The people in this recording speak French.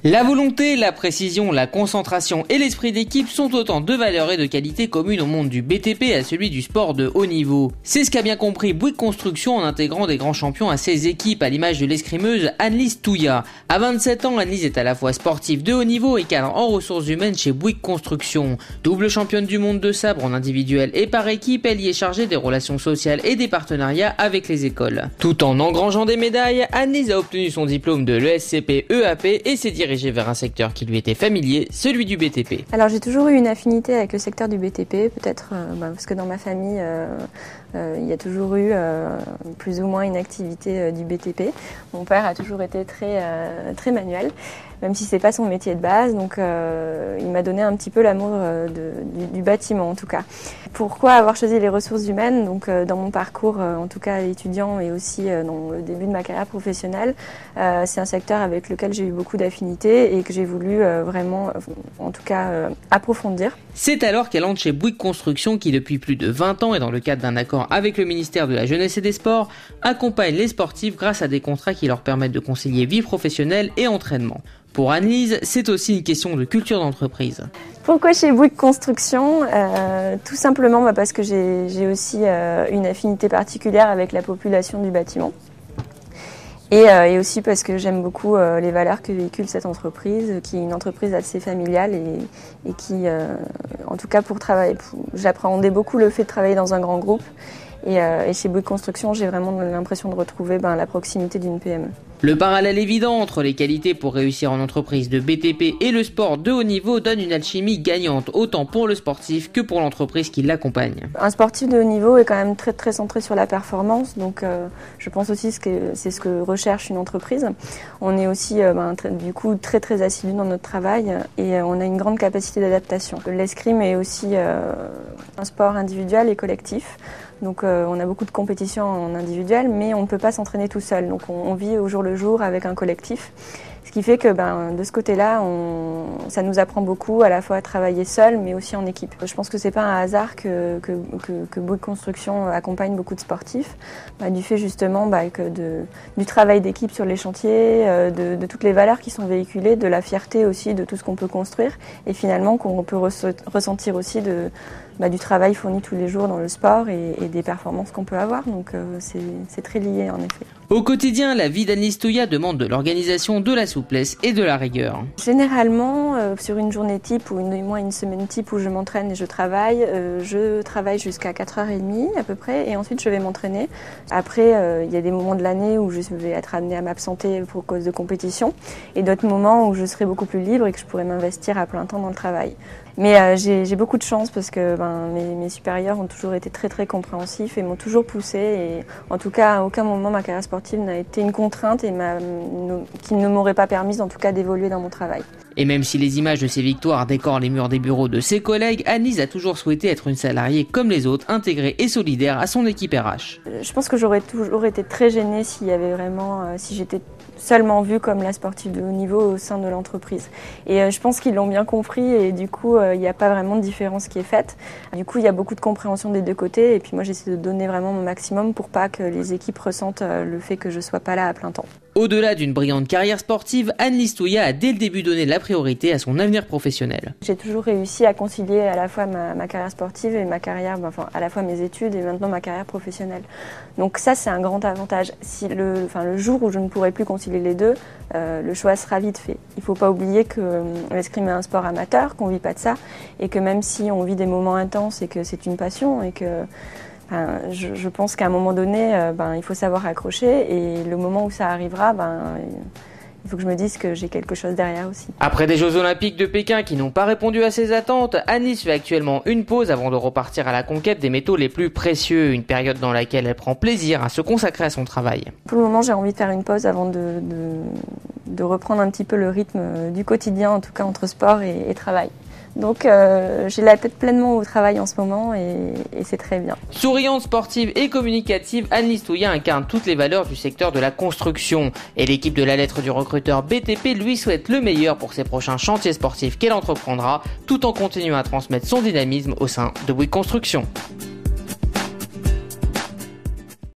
La volonté, la précision, la concentration et l'esprit d'équipe sont autant de valeurs et de qualités communes au monde du BTP à celui du sport de haut niveau. C'est ce qu'a bien compris Bouygues Construction en intégrant des grands champions à ses équipes, à l'image de l'escrimeuse Annelise Touillat. À 27 ans, Annelise est à la fois sportive de haut niveau et cadre en ressources humaines chez Bouygues Construction. Double championne du monde de sabre en individuel et par équipe, elle y est chargée des relations sociales et des partenariats avec les écoles. Tout en engrangeant des médailles, Annelise a obtenu son diplôme de l'ESCP EAP et s'est dirigée vers un secteur qui lui était familier, celui du BTP. Alors j'ai toujours eu une affinité avec le secteur du BTP, peut-être parce que dans ma famille il y a toujours eu plus ou moins une activité du BTP. Mon père a toujours été très manuel, même si c'est pas son métier de base, donc il m'a donné un petit peu l'amour du bâtiment en tout cas. Pourquoi avoir choisi les ressources humaines? Donc dans mon parcours en tout cas étudiant et aussi dans le début de ma carrière professionnelle, c'est un secteur avec lequel j'ai eu beaucoup d'affinités et que j'ai voulu vraiment en tout cas approfondir. C'est alors qu'elle entre chez Bouygues Construction qui depuis plus de 20 ans et dans le cadre d'un accord avec le ministère de la Jeunesse et des Sports, accompagne les sportifs grâce à des contrats qui leur permettent de concilier vie professionnelle et entraînement. Pour Annelise, c'est aussi une question de culture d'entreprise. Pourquoi chez Bouygues Construction? Tout simplement parce que j'ai aussi une affinité particulière avec la population du bâtiment. Et aussi parce que j'aime beaucoup les valeurs que véhicule cette entreprise, qui est une entreprise assez familiale et qui, en tout cas pour travailler, j'appréhendais beaucoup le fait de travailler dans un grand groupe. Et chez Bouygues Construction, j'ai vraiment l'impression de retrouver la proximité d'une PME. Le parallèle évident entre les qualités pour réussir en entreprise de BTP et le sport de haut niveau donne une alchimie gagnante, autant pour le sportif que pour l'entreprise qui l'accompagne. Un sportif de haut niveau est quand même très centré sur la performance, donc je pense aussi que c'est ce que recherche une entreprise. On est aussi du coup très assidu dans notre travail et on a une grande capacité d'adaptation. L'escrime est aussi un sport individuel et collectif. Donc on a beaucoup de compétitions en individuel, mais on ne peut pas s'entraîner tout seul. Donc on vit au jour le jour avec un collectif. Ce qui fait que de ce côté-là, ça nous apprend beaucoup à la fois à travailler seul, mais aussi en équipe. Je pense que c'est pas un hasard que Bouygues Construction accompagne beaucoup de sportifs, du fait justement du travail d'équipe sur les chantiers, de toutes les valeurs qui sont véhiculées, de la fierté aussi de tout ce qu'on peut construire, et finalement qu'on peut ressentir aussi du travail fourni tous les jours dans le sport et des performances qu'on peut avoir. Donc c'est très lié en effet. Au quotidien, la vie d'Annelise Touillat demande de l'organisation, de la souplesse et de la rigueur. Généralement, sur une journée type ou une semaine type où je m'entraîne et je travaille jusqu'à 4h30 à peu près et ensuite je vais m'entraîner. Après, il y a des moments de l'année où je vais être amenée à m'absenter pour cause de compétition et d'autres moments où je serai beaucoup plus libre et que je pourrai m'investir à plein temps dans le travail. Mais j'ai beaucoup de chance parce que mes supérieurs ont toujours été très compréhensifs et m'ont toujours poussée. Et en tout cas, à aucun moment ma carrière sportive n'a été une contrainte et qui ne m'aurait pas permise en tout cas d'évoluer dans mon travail. Et même si les images de ses victoires décorent les murs des bureaux de ses collègues, Annelise a toujours souhaité être une salariée comme les autres, intégrée et solidaire à son équipe RH. Je pense que j'aurais toujours été très gênée s'il y avait si j'étais seulement vue comme la sportive de haut niveau au sein de l'entreprise. Et je pense qu'ils l'ont bien compris et du coup, il n'y a pas vraiment de différence qui est faite. Du coup, il y a beaucoup de compréhension des deux côtés et puis moi, j'essaie de donner vraiment mon maximum pour pas que les équipes ressentent le fait que je sois pas là à plein temps. Au-delà d'une brillante carrière sportive, Annelise Touillat a dès le début donné la priorité à son avenir professionnel. J'ai toujours réussi à concilier à la fois ma carrière sportive et ma carrière, à la fois mes études et maintenant ma carrière professionnelle. Donc ça, c'est un grand avantage. Si le jour où je ne pourrai plus concilier les deux, le choix sera vite fait. Il ne faut pas oublier que l'escrime est un sport amateur, qu'on ne vit pas de ça, et que même si on vit des moments intenses et que c'est une passion, et que je pense qu'à un moment donné, il faut savoir accrocher, et le moment où ça arrivera, il faut que je me dise que j'ai quelque chose derrière aussi. Après des Jeux Olympiques de Pékin qui n'ont pas répondu à ses attentes, Annelise fait actuellement une pause avant de repartir à la conquête des métaux les plus précieux, une période dans laquelle elle prend plaisir à se consacrer à son travail. Pour le moment, j'ai envie de faire une pause avant de reprendre un petit peu le rythme du quotidien, en tout cas entre sport et travail. Donc j'ai la tête pleinement au travail en ce moment et c'est très bien. Souriante, sportive et communicative, Annelise Touillat incarne toutes les valeurs du secteur de la construction. Et l'équipe de la lettre du recruteur BTP lui souhaite le meilleur pour ses prochains chantiers sportifs qu'elle entreprendra, tout en continuant à transmettre son dynamisme au sein de Bouygues Construction.